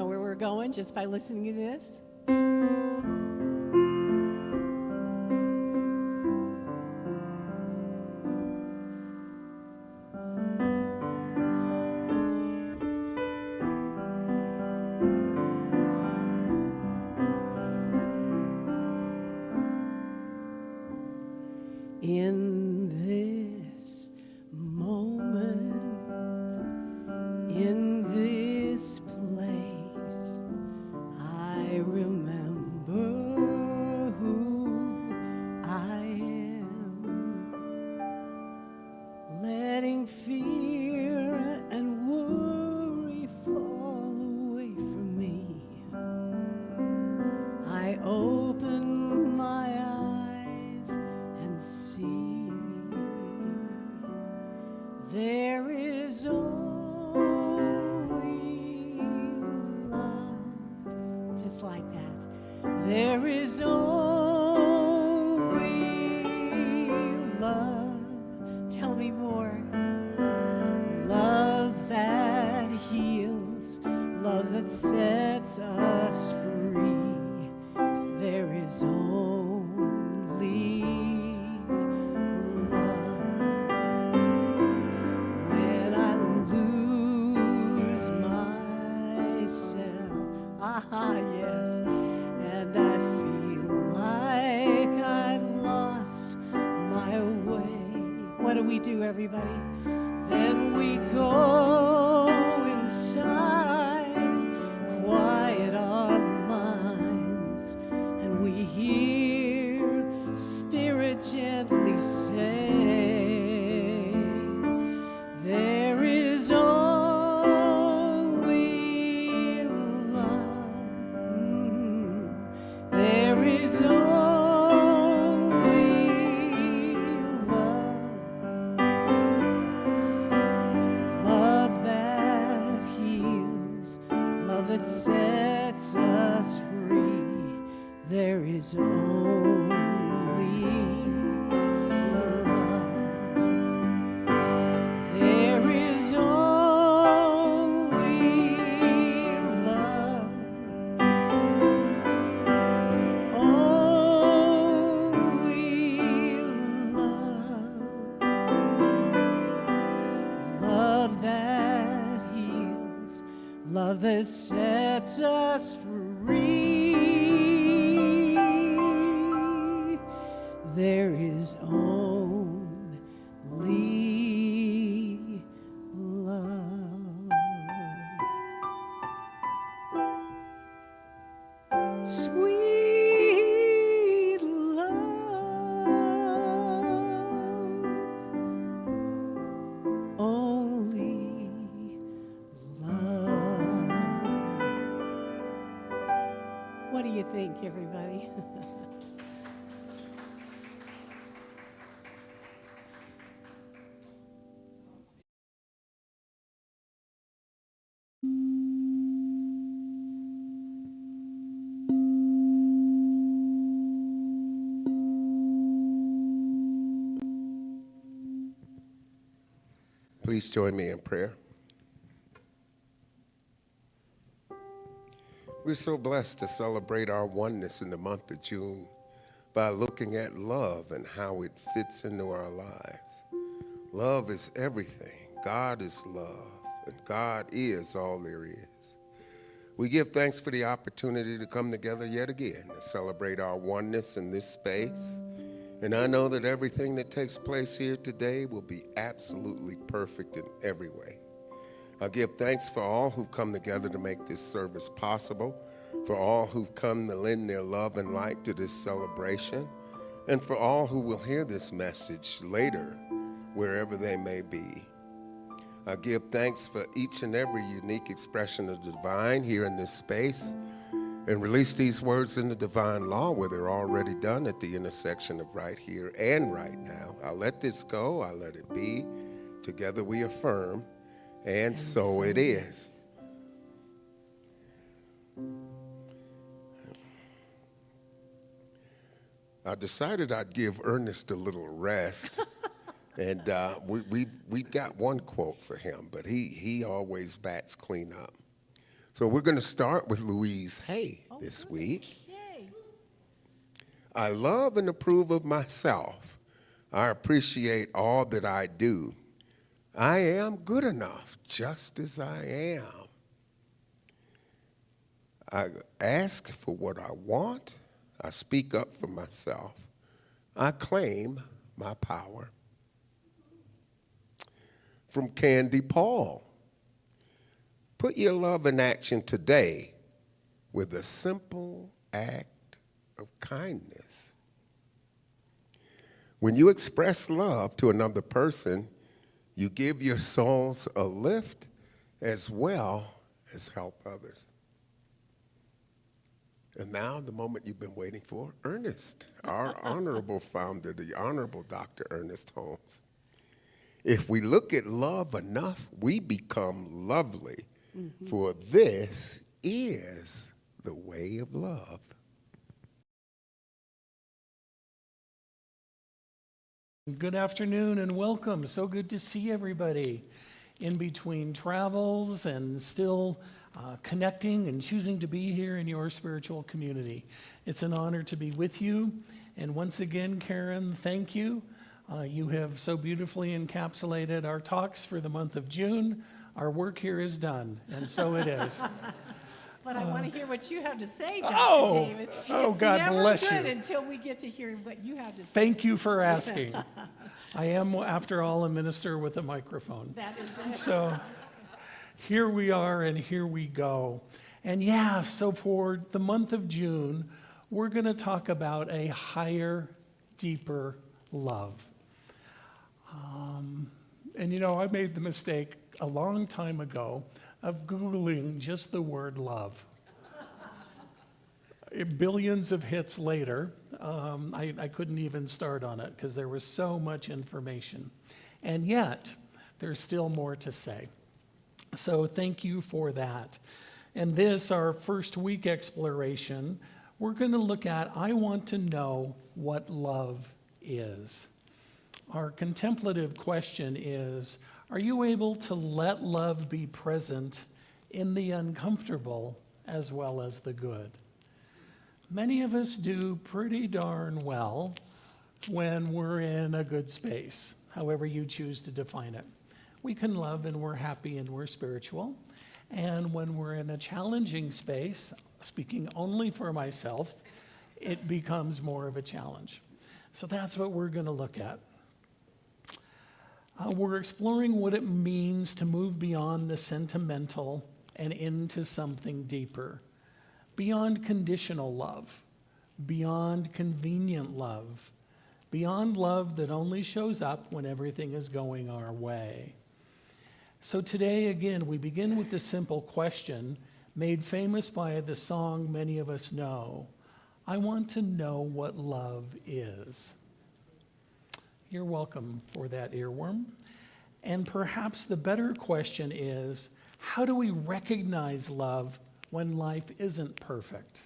know where we're going just by listening to this? In this moment, in this place, I remember who I am, letting fear and worry fall away from me. I open my eyes and see there is only love, just like that. There is only love. Tell me more. Love that heals, love that sets us free. There is only love. When I lose myself, yes, and I feel like I've lost my way. What do we do, everybody? Then we go inside, quiet our minds, and we hear Spirit gently say, there is only love. There is only love. Love that heals, love that sets us free. There is only love. There is only love. Only love. Love that heals, love that sets us free. There is only love. Sweet love. Only love. What do you think, everybody? Please join me in prayer. We're so blessed to celebrate our oneness in the month of June by looking at love and how it fits into our lives. Love is everything. God is love, and God is all there is. We give thanks for the opportunity to come together yet again to celebrate our oneness in this space. And I know that everything that takes place here today will be absolutely perfect in every way. I give thanks for all who've come together to make this service possible, for all who've come to lend their love and light to this celebration, and for all who will hear this message later, wherever they may be. I give thanks for each and every unique expression of the divine here in this space, and release these words in the divine law where they're already done at the intersection of right here and right now. I let this go, I let it be. Together we affirm, and so it is. I decided I'd give Ernest a little rest, and we've got one quote for him, but he always bats clean up. So we're going to start with Louise Hay this good. week. Yay. I love and approve of myself. I appreciate all that I do. I am good enough just as I am. I ask for what I want. I speak up for myself. I claim my power. From Candy Paul. Put your love in action today with a simple act of kindness. When you express love to another person, you give your souls a lift as well as help others. And now the moment you've been waiting for, Ernest, our honorable founder, the Honorable Dr. Ernest Holmes. If we look at love enough, we become lovely, for this is the way of love. Good afternoon and welcome. So good to see everybody in between travels and still connecting and choosing to be here in your spiritual community. It's an honor to be with you. And once again, Karen, thank you. You have so beautifully encapsulated our talks for the month of June. Our work here is done, and so it is. But I want to hear what you have to say, Dr. Oh, David. oh, It's God never bless good you. until we get to hear what you have to say. Thank you for asking. I am, after all, a minister with a microphone. That is it. So here we are and here we go. And yeah, so for the month of June, we're going to talk about a higher, deeper love. And you know, I made the mistake a long time ago of Googling just the word love. Billions of hits later, I couldn't even start on it because there was so much information. And yet, there's still more to say. So thank you for that. And this, our first week exploration, we're going to look at, I want to know what love is. Our contemplative question is, are you able to let love be present in the uncomfortable as well as the good? Many of us do pretty darn well when we're in a good space, however you choose to define it. We can love and we're happy and we're spiritual. And when we're in a challenging space, speaking only for myself, it becomes more of a challenge. So that's what we're going to look at. We're exploring what it means to move beyond the sentimental and into something deeper, beyond conditional love, beyond convenient love, beyond love that only shows up when everything is going our way. So today, again, we begin with the simple question made famous by the song many of us know, I want to know what love is. You're welcome for that earworm. And perhaps the better question is, how do we recognize love when life isn't perfect?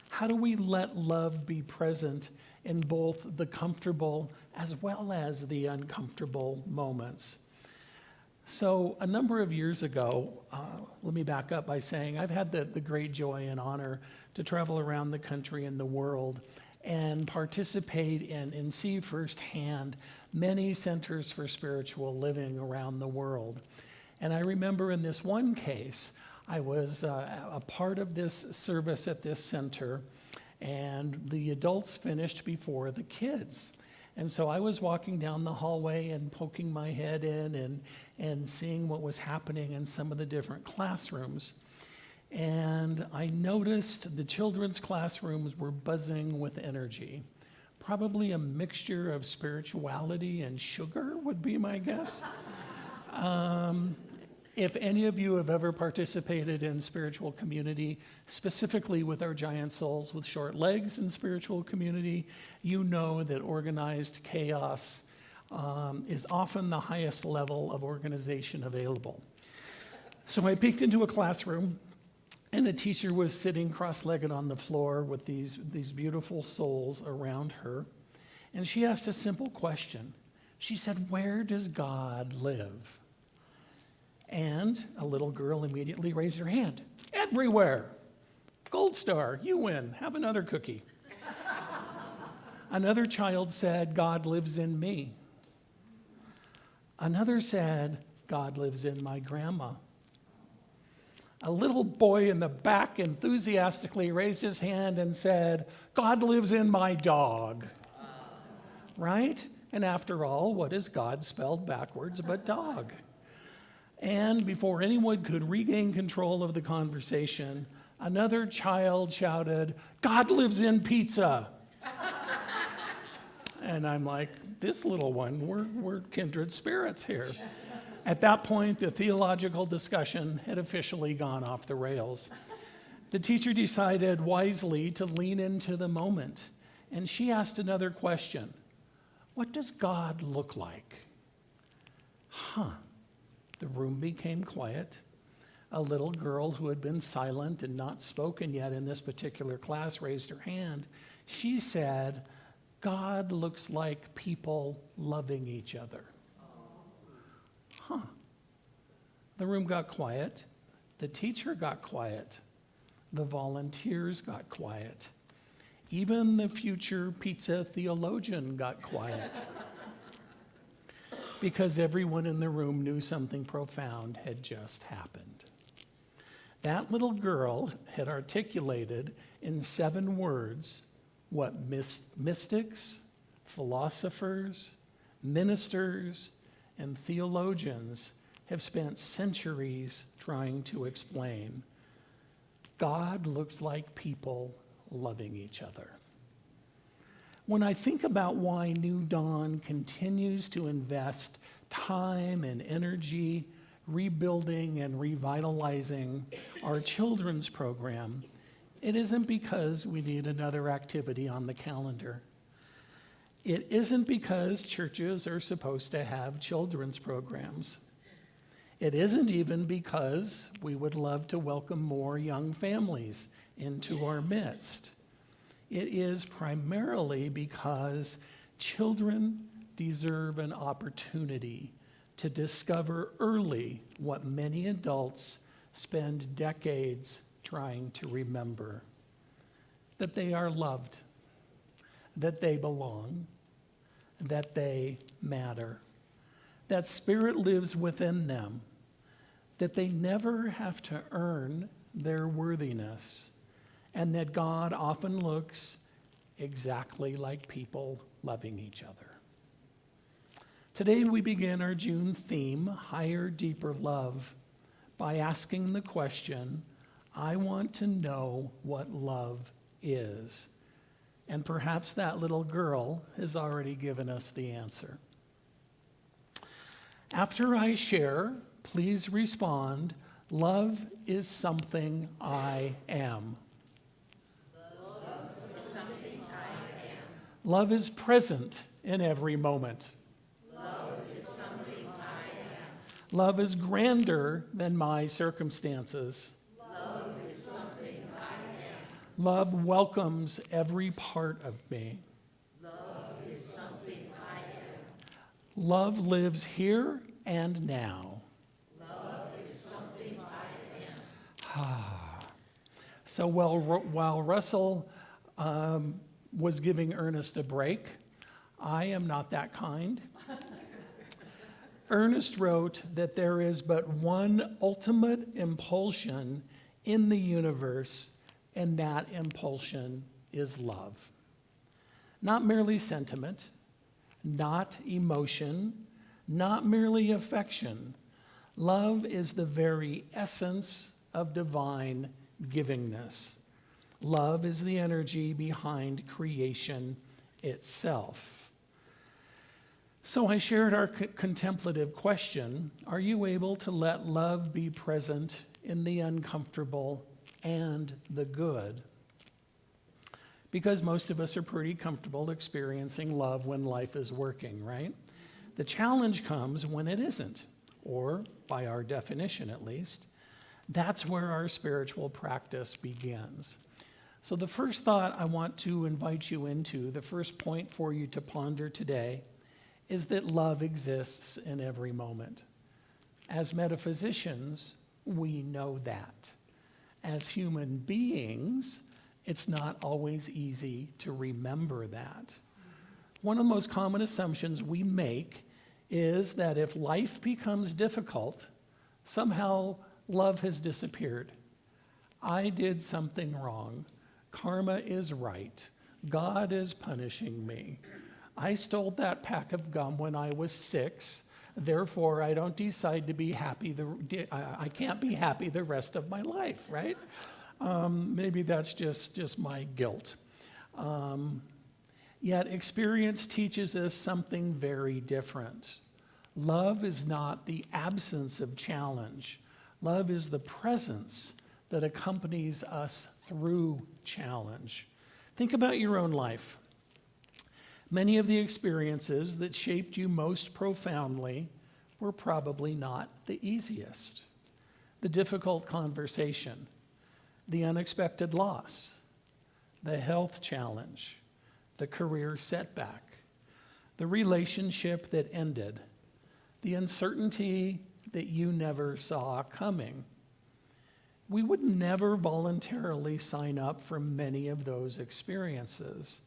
How do we let love be present in both the comfortable as well as the uncomfortable moments? So a number of years ago, let me back up by saying I've had the great joy and honor to travel around the country and the world and participate and see firsthand many centers for spiritual living around the world. And I remember in this one case, I was a part of this service at this center, and the adults finished before the kids. And so I was walking down the hallway and poking my head in and seeing what was happening in some of the different classrooms. And I noticed the children's classrooms were buzzing with energy. Probably a mixture of spirituality and sugar would be my guess. If any of you have ever participated in spiritual community, specifically with our giant souls with short legs in spiritual community, you know that organized chaos is often the highest level of organization available. So I peeked into a classroom, and a teacher was sitting cross-legged on the floor with these beautiful souls around her. And she asked a simple question. She said, "Where does God live?" And a little girl immediately raised her hand. Everywhere. Gold star, you win. Have another cookie. Another child said, God lives in me. Another said, God lives in my grandma. A little boy in the back enthusiastically raised his hand and said, God lives in my dog. Right? And after all, what is God spelled backwards but dog? And before anyone could regain control of the conversation, another child shouted, God lives in pizza. And I'm like, this little one, we're kindred spirits here. At that point, the theological discussion had officially gone off the rails. The teacher decided wisely to lean into the moment, and she asked another question. What does God look like? The room became quiet. A little girl who had been silent and not spoken yet in this particular class raised her hand. She said, God looks like people loving each other. The room got quiet. The teacher got quiet. The volunteers got quiet. Even the future pizza theologian got quiet. Because everyone in the room knew something profound had just happened. That little girl had articulated in 7 words what mystics, philosophers, ministers, and theologians have spent centuries trying to explain. God looks like people loving each other. When I think about why New Dawn continues to invest time and energy rebuilding and revitalizing our children's program, it isn't because we need another activity on the calendar. It isn't because churches are supposed to have children's programs. It isn't even because we would love to welcome more young families into our midst. It is primarily because children deserve an opportunity to discover early what many adults spend decades trying to remember. That they are loved, that they belong, that they matter, that Spirit lives within them, that they never have to earn their worthiness, and that God often looks exactly like people loving each other. Today we begin our June theme, Higher, Deeper Love, by asking the question, I want to know what love is. And perhaps that little girl has already given us the answer. After I share, please respond, love is something I am. Love is something I am. Love is present in every moment. Love is something I am. Love is grander than my circumstances. Love is something I am. Love welcomes every part of me. Love is something I am. Love lives here and now. Love is something I am. So while Russell was giving Ernest a break, I am not that kind. Ernest wrote that there is but one ultimate impulsion in the universe, and that impulsion is love. Not merely sentiment, not emotion, not merely affection. Love is the very essence of divine givingness. Love is the energy behind creation itself. So I shared our contemplative question, are you able to let love be present in the uncomfortable and the good? Because most of us are pretty comfortable experiencing love when life is working, right? The challenge comes when it isn't, or by our definition at least, that's where our spiritual practice begins. So the first thought I want to invite you into, the first point for you to ponder today, is that love exists in every moment. As metaphysicians, we know that. As human beings, it's not always easy to remember that. One of the most common assumptions we make is that if life becomes difficult, somehow love has disappeared. I did something wrong. Karma is right. God is punishing me. I stole that pack of gum when I was 6. Therefore, I don't decide to be happy. I can't be happy the rest of my life, right? Maybe that's just my guilt. Yet experience teaches us something very different. Love is not the absence of challenge. Love is the presence that accompanies us through challenge. Think about your own life. Many of the experiences that shaped you most profoundly were probably not the easiest. The difficult conversation, the unexpected loss, the health challenge, the career setback, the relationship that ended, the uncertainty that you never saw coming. We would never voluntarily sign up for many of those experiences.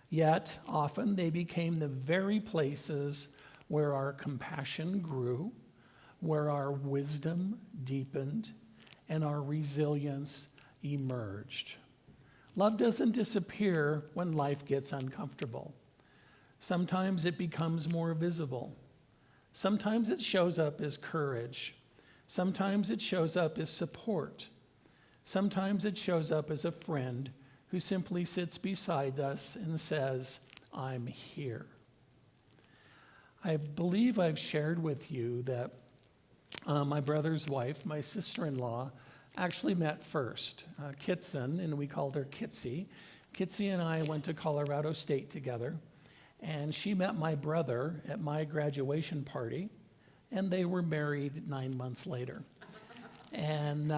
Yet, often they became the very places where our compassion grew, where our wisdom deepened, and our resilience emerged. Love doesn't disappear when life gets uncomfortable. Sometimes it becomes more visible. Sometimes it shows up as courage. Sometimes it shows up as support. Sometimes it shows up as a friend who simply sits beside us and says, I'm here. I believe I've shared with you that my brother's wife, my sister-in-law, actually met first, Kitson, and we called her Kitsy. Kitsy and I went to Colorado State together, and she met my brother at my graduation party, and they were married 9 months later. And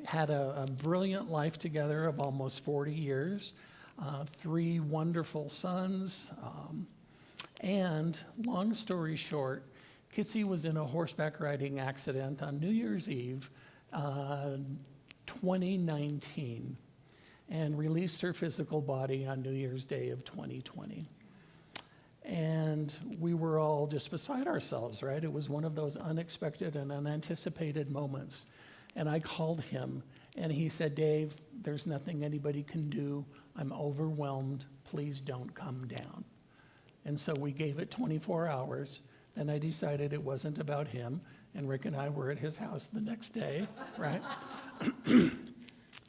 had a brilliant life together of almost 40 years, 3 wonderful sons, and long story short, Kitsy was in a horseback riding accident on New Year's Eve, 2019, and released her physical body on New Year's Day of 2020. And we were all just beside ourselves, right? It was one of those unexpected and unanticipated moments. And I called him, and he said, Dave, there's nothing anybody can do. I'm overwhelmed. Please don't come down. And so we gave it 24 hours. Then I decided it wasn't about him, and Rick and I were at his house the next day, right?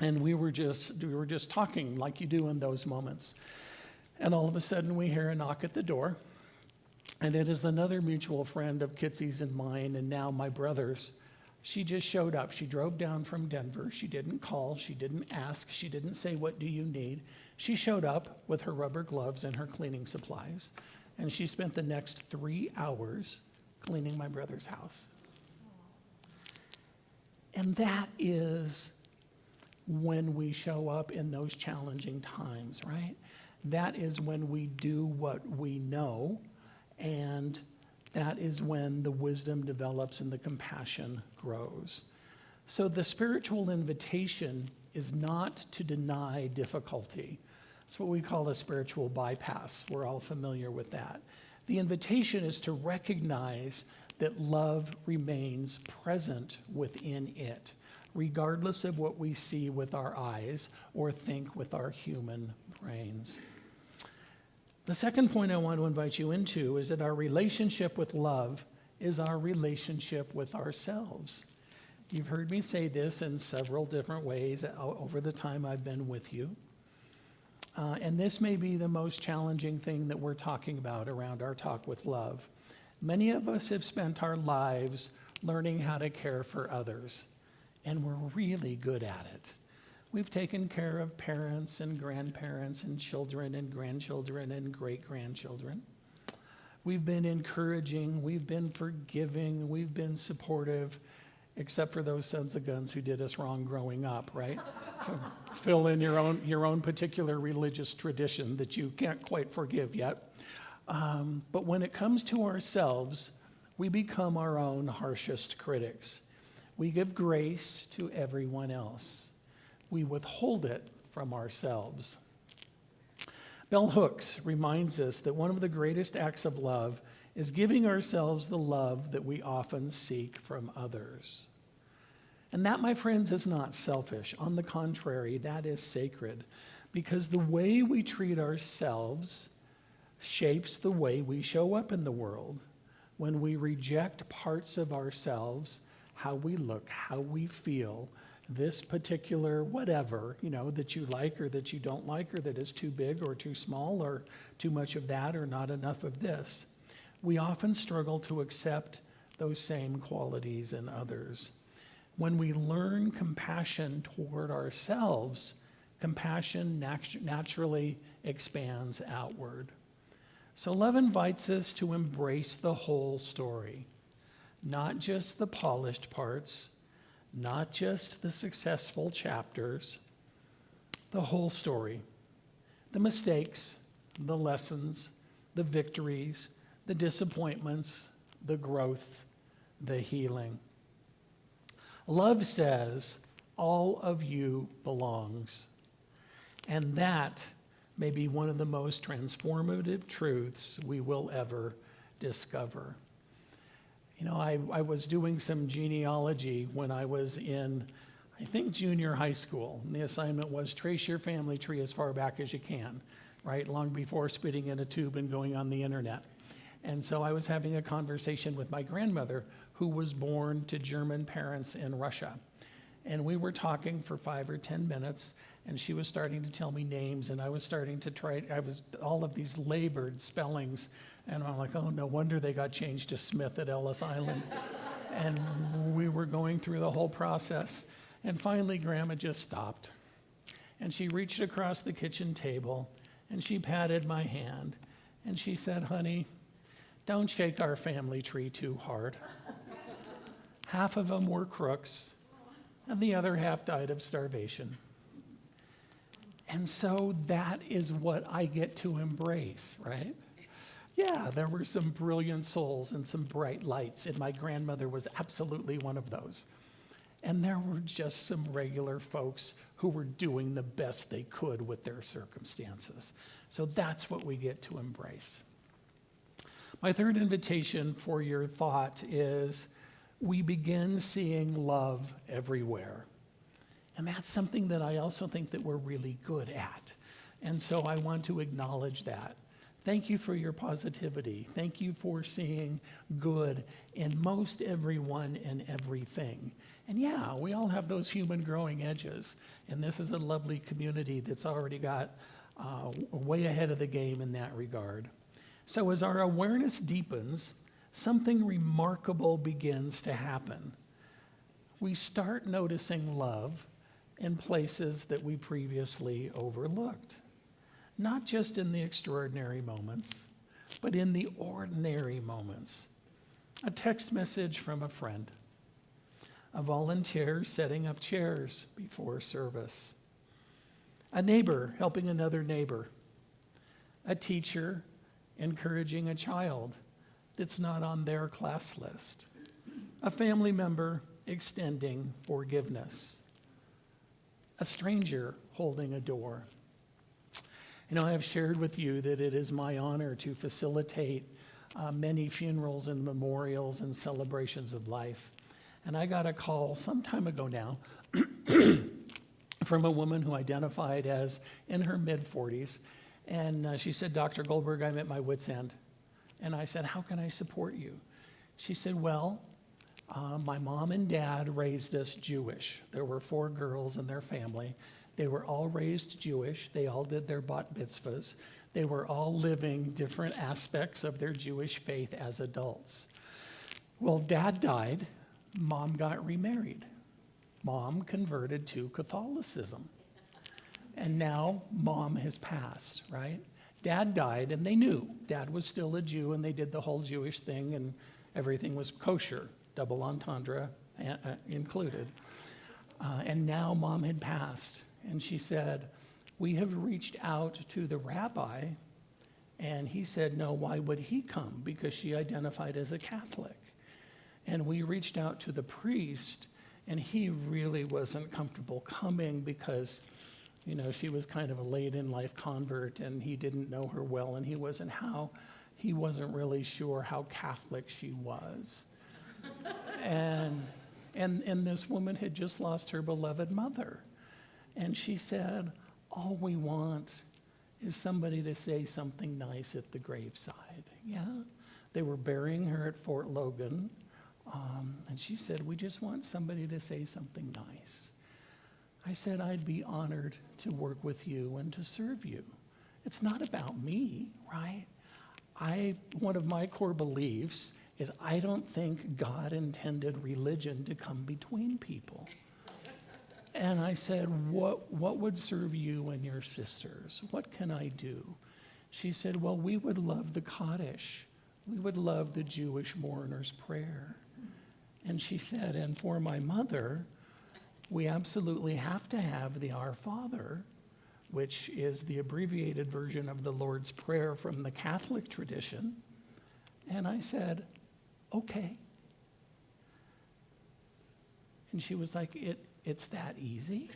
And we were just talking like you do in those moments. And all of a sudden we hear a knock at the door, and it is another mutual friend of Kitsy's and mine, and now my brother's. She just showed up. She drove down from Denver. She didn't call. She didn't ask. She didn't say, what do you need? She showed up with her rubber gloves and her cleaning supplies, and she spent the next 3 hours cleaning my brother's house. And that is when we show up in those challenging times, right? That is when we do what we know, and that is when the wisdom develops and the compassion grows. So the spiritual invitation is not to deny difficulty. It's what we call a spiritual bypass. We're all familiar with that. The invitation is to recognize that love remains present within it, regardless of what we see with our eyes or think with our human brains. The second point I want to invite you into is that our relationship with love is our relationship with ourselves. You've heard me say this in several different ways over the time I've been with you. And this may be the most challenging thing that we're talking about around our talk with love. Many of us have spent our lives learning how to care for others, and we're really good at it. We've taken care of parents and grandparents and children and grandchildren and great-grandchildren. We've been encouraging, we've been forgiving, we've been supportive, except for those sons of guns who did us wrong growing up, right? Fill in your own particular religious tradition that you can't quite forgive yet. But when it comes to ourselves, We become our own harshest critics. We give grace to everyone else. We withhold it from ourselves. Bell Hooks reminds us that one of the greatest acts of love is giving ourselves the love that we often seek from others. And that, my friends, is not selfish. On the contrary, that is sacred, because the way we treat ourselves shapes the way we show up in the world. When we reject parts of ourselves, how we look, how we feel, this particular whatever, that you like or that you don't like, or that is too big or too small, or too much of that or not enough of this, we often struggle to accept those same qualities in others. When we learn compassion toward ourselves, compassion naturally expands outward. So love invites us to embrace the whole story, not just the polished parts, not just the successful chapters, the whole story, the mistakes, the lessons, the victories, the disappointments, the growth, the healing. Love says, all of you belongs. And that may be one of the most transformative truths we will ever discover. I was doing some genealogy when I was in, I think, junior high school. And the assignment was trace your family tree as far back as you can, right? Long before spitting in a tube and going on the internet. And so I was having a conversation with my grandmother, who was born to German parents in Russia. And we were talking for 5 or 10 minutes, and she was starting to tell me names, and I was starting to all of these labored spellings, and I'm like, oh, no wonder they got changed to Smith at Ellis Island. And we were going through the whole process, and finally Grandma just stopped. And she reached across the kitchen table, and she patted my hand, and she said, honey, don't shake our family tree too hard. Half of them were crooks, and the other half died of starvation. And so that is what I get to embrace, right? Yeah, there were some brilliant souls and some bright lights, and my grandmother was absolutely one of those. And there were just some regular folks who were doing the best they could with their circumstances. So that's what we get to embrace. My third invitation for your thought is, we begin seeing love everywhere. And that's something that I also think that we're really good at. And so I want to acknowledge that. Thank you for your positivity. Thank you for seeing good in most everyone and everything. And yeah, we all have those human growing edges. And this is a lovely community that's already got way ahead of the game in that regard. So as our awareness deepens, something remarkable begins to happen. We start noticing love in places that we previously overlooked. Not just in the extraordinary moments, but in the ordinary moments. A text message from a friend. A volunteer setting up chairs before service. A neighbor helping another neighbor. A teacher encouraging a child that's not on their class list. A family member extending forgiveness. A stranger holding a door. I have shared with you that it is my honor to facilitate many funerals and memorials and celebrations of life. And I got a call some time ago now from a woman who identified as in her mid-40s. And she said, Dr. Goldberg, I'm at my wit's end. And I said, how can I support you? She said, well, my mom and dad raised us Jewish. There were 4 girls in their family. They were all raised Jewish. They all did their bat mitzvahs. They were all living different aspects of their Jewish faith as adults. Well, dad died. Mom got remarried. Mom converted to Catholicism. And now mom has passed, right? Dad died, and they knew dad was still a Jew, and they did the whole Jewish thing, and everything was kosher, double entendre included. And now mom had passed, and she said, we have reached out to the rabbi, and he said, no, why would he come? Because she identified as a Catholic. And we reached out to the priest, and he really wasn't comfortable coming because, you know, she was kind of a late-in-life convert, and he didn't know her well, and he wasn't really sure how Catholic she was. And this woman had just lost her beloved mother. And she said, all we want is somebody to say something nice at the graveside. Yeah? They were burying her at Fort Logan. And she said, we just want somebody to say something nice. I said, I'd be honored to work with you and to serve you. It's not about me, right? One of my core beliefs is I don't think God intended religion to come between people. And I said, what would serve you and your sisters? What can I do? She said, well, we would love the Kaddish. We would love the Jewish mourner's prayer. And she said, and for my mother, we absolutely have to have the Our Father, which is the abbreviated version of the Lord's Prayer from the Catholic tradition. And I said, okay. And she was like, it's that easy?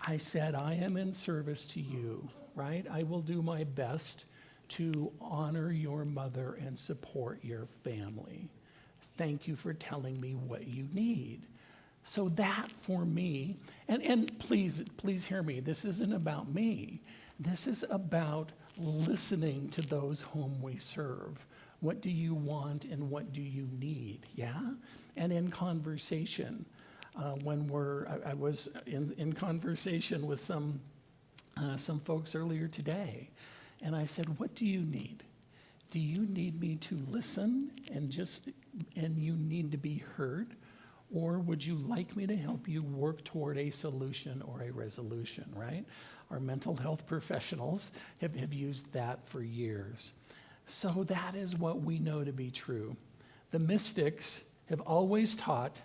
I said, I am in service to you, right? I will do my best to honor your mother and support your family. Thank you for telling me what you need. So that for me, and please hear me, this isn't about me. This is about listening to those whom we serve. What do you want and what do you need? Yeah? And in conversation, I was in conversation with some folks earlier today, and I said, what do you need? Do you need me to listen and you need to be heard? Or would you like me to help you work toward a solution or a resolution, right? Our mental health professionals have used that for years. So that is what we know to be true. The mystics have always taught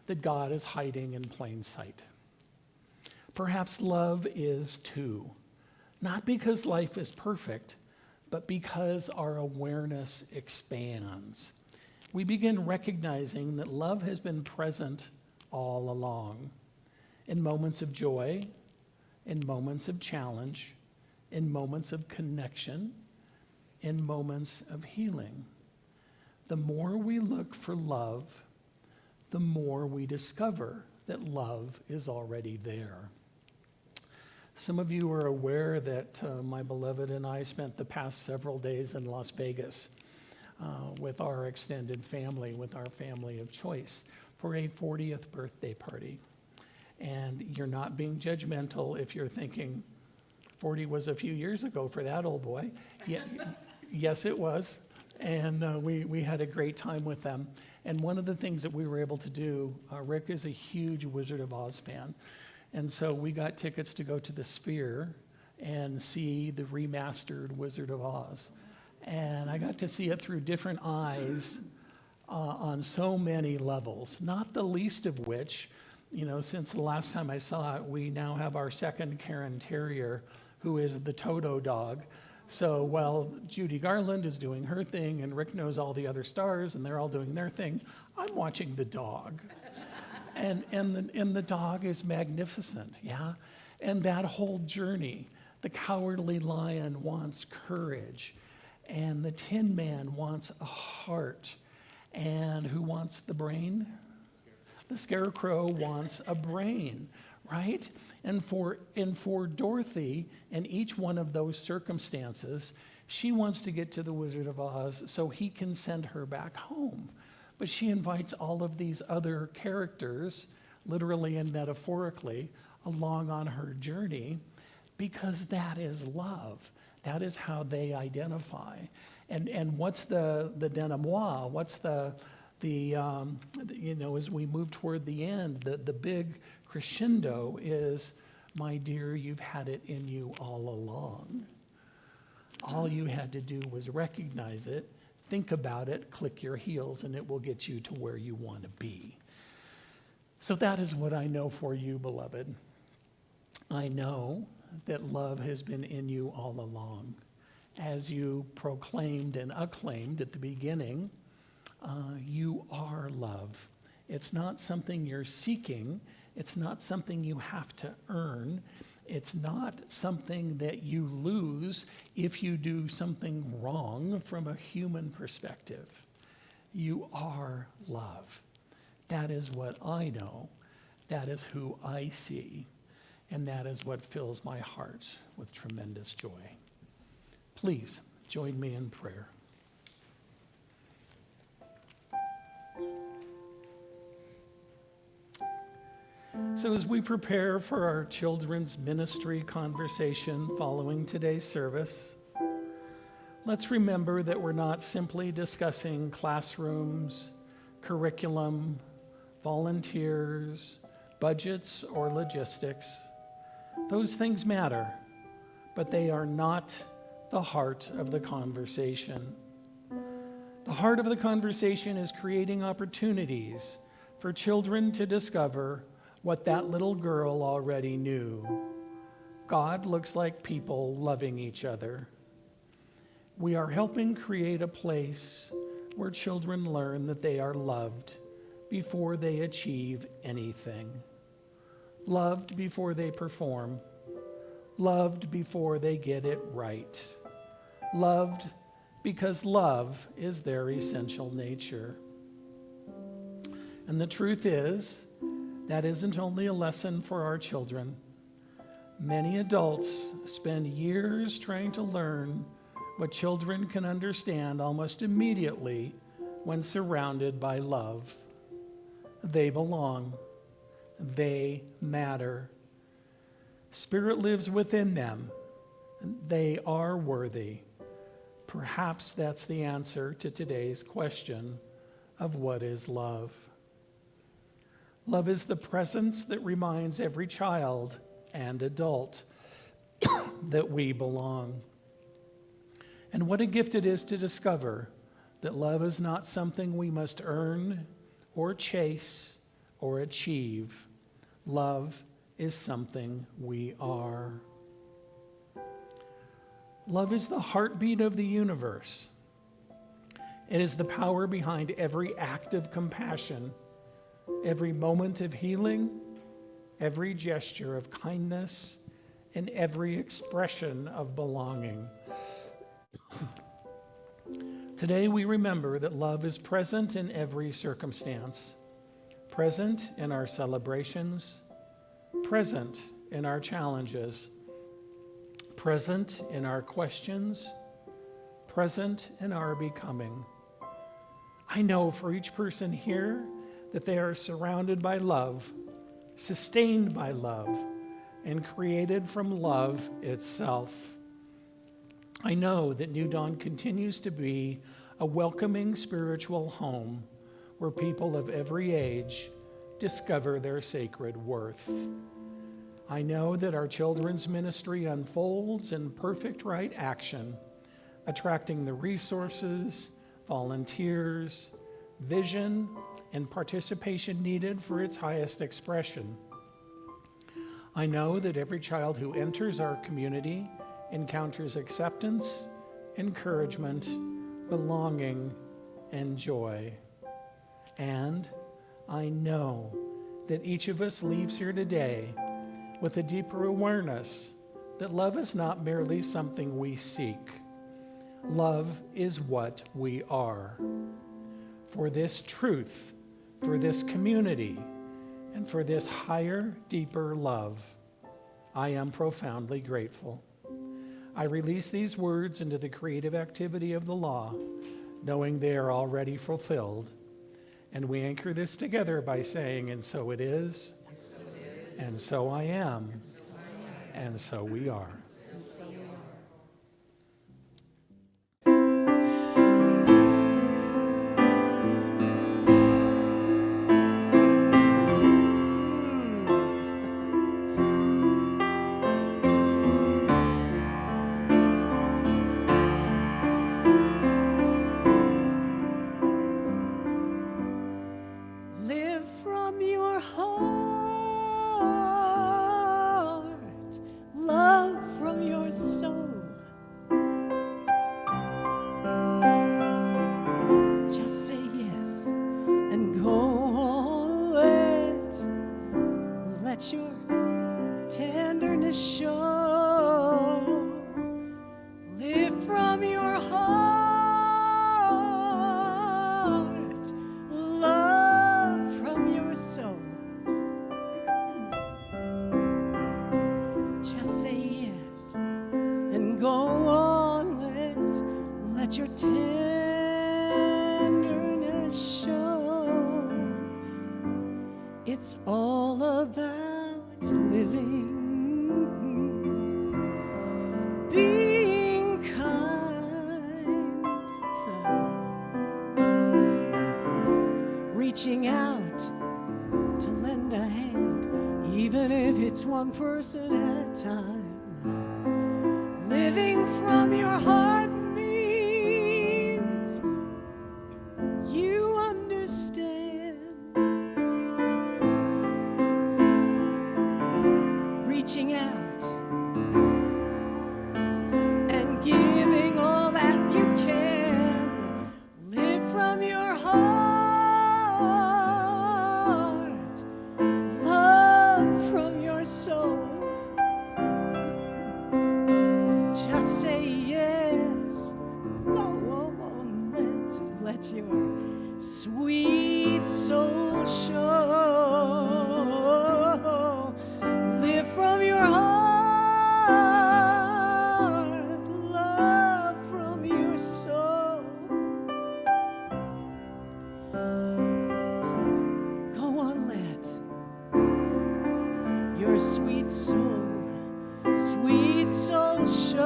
that God is hiding in plain sight. Perhaps love is too. Not because life is perfect, but because our awareness expands. We begin recognizing that love has been present all along, in moments of joy, in moments of challenge, in moments of connection, in moments of healing. The more we look for love, the more we discover that love is already there. Some of you are aware that my beloved and I spent the past several days in Las Vegas with our extended family, with our family of choice, for a 40th birthday party. And you're not being judgmental if you're thinking 40 was a few years ago for that old boy. Yeah, yes, it was. And we had a great time with them. And one of the things that we were able to do, Rick is a huge Wizard of Oz fan. And so we got tickets to go to the Sphere and see the remastered Wizard of Oz. And I got to see it through different eyes on so many levels, not the least of which, you know, since the last time I saw it, we now have our second Karen Terrier, who is the Toto dog. So while Judy Garland is doing her thing and Rick knows all the other stars and they're all doing their thing, I'm watching the dog. And the dog is magnificent, yeah? And that whole journey, the Cowardly Lion wants courage, and the Tin Man wants a heart. And who wants the brain? The Scarecrow wants a brain, right? And for Dorothy, in each one of those circumstances, she wants to get to the Wizard of Oz so he can send her back home. But she invites all of these other characters, literally and metaphorically, along on her journey because that is love. That is how they identify. And what's the denouement? What's the you know, as we move toward the end, the big crescendo is, my dear, you've had it in you all along. All you had to do was recognize it, think about it, click your heels, and it will get you to where you want to be. So that is what I know for you, beloved. I know that love has been in you all along. as you proclaimed and acclaimed at the beginning, you are love. It's not something you're seeking. It's not something you have to earn. It's not something that you lose if you do something wrong from a human perspective. You are love. That is what I know. That is who I see. And that is what fills my heart with tremendous joy. Please join me in prayer. So as we prepare for our children's ministry conversation following today's service, let's remember that we're not simply discussing classrooms, curriculum, volunteers, budgets, or logistics. Those things matter, but they are not the heart of the conversation. The heart of the conversation is creating opportunities for children to discover what that little girl already knew. God looks like people loving each other. We are helping create a place where children learn that they are loved before they achieve anything. Loved before they perform. Loved before they get it right. Loved because love is their essential nature. And the truth is, that isn't only a lesson for our children. Many adults spend years trying to learn what children can understand almost immediately when surrounded by love. They belong. They matter. Spirit lives within them. They are worthy. Perhaps that's the answer to today's question of what is love. Love is the presence that reminds every child and adult that we belong. And what a gift it is to discover that love is not something we must earn or chase or achieve. Love is something we are. Love is the heartbeat of the universe. It is the power behind every act of compassion, every moment of healing, every gesture of kindness, and every expression of belonging. Today we remember that love is present in every circumstance, present in our celebrations, present in our challenges, present in our questions, present in our becoming. I know for each person here that they are surrounded by love, sustained by love, and created from love itself. I know that New Dawn continues to be a welcoming spiritual home where people of every age discover their sacred worth. I know that our children's ministry unfolds in perfect right action, attracting the resources, volunteers, vision, and participation needed for its highest expression. I know that every child who enters our community encounters acceptance, encouragement, belonging, and joy. And I know that each of us leaves here today with a deeper awareness that love is not merely something we seek. Love is what we are. For this truth, for this community, and for this higher, deeper love, I am profoundly grateful. I release these words into the creative activity of the law, knowing they are already fulfilled. And we anchor this together by saying, and so it is, and so I am, and so we are. Live from your heart, love from your soul. tenderness show. Live from your heart, love from your soul. Just say yes and go on, let your tenderness show. It's all about living, being kind, reaching out to lend a hand, even if it's one person at a time. Living from your heart means you understand. Reaching out and giving all that you can. Live from your heart, love from your soul. Just say yes. Go on, let your sweet soul show. Live from your heart, love from your soul. Go on, let your sweet soul show.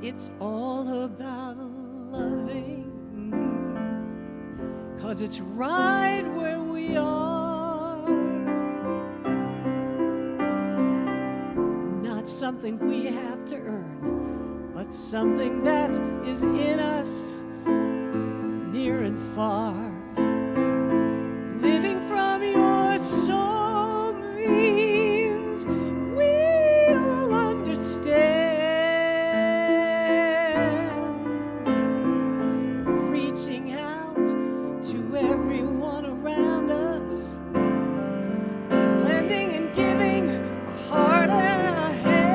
It's all about loving, 'cause it's right where we are. Not something we have to earn, but something that is in us, near and far. Living from your soul means we all understand. Reaching out to everyone around us, lending and giving a heart and a hand.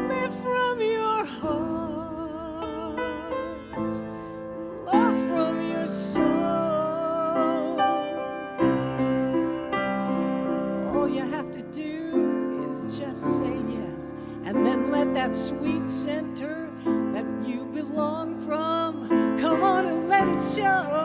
Live from your heart, love from your soul. All you have to do is just say yes, and then let that sweet center that you belong from come on and let it show.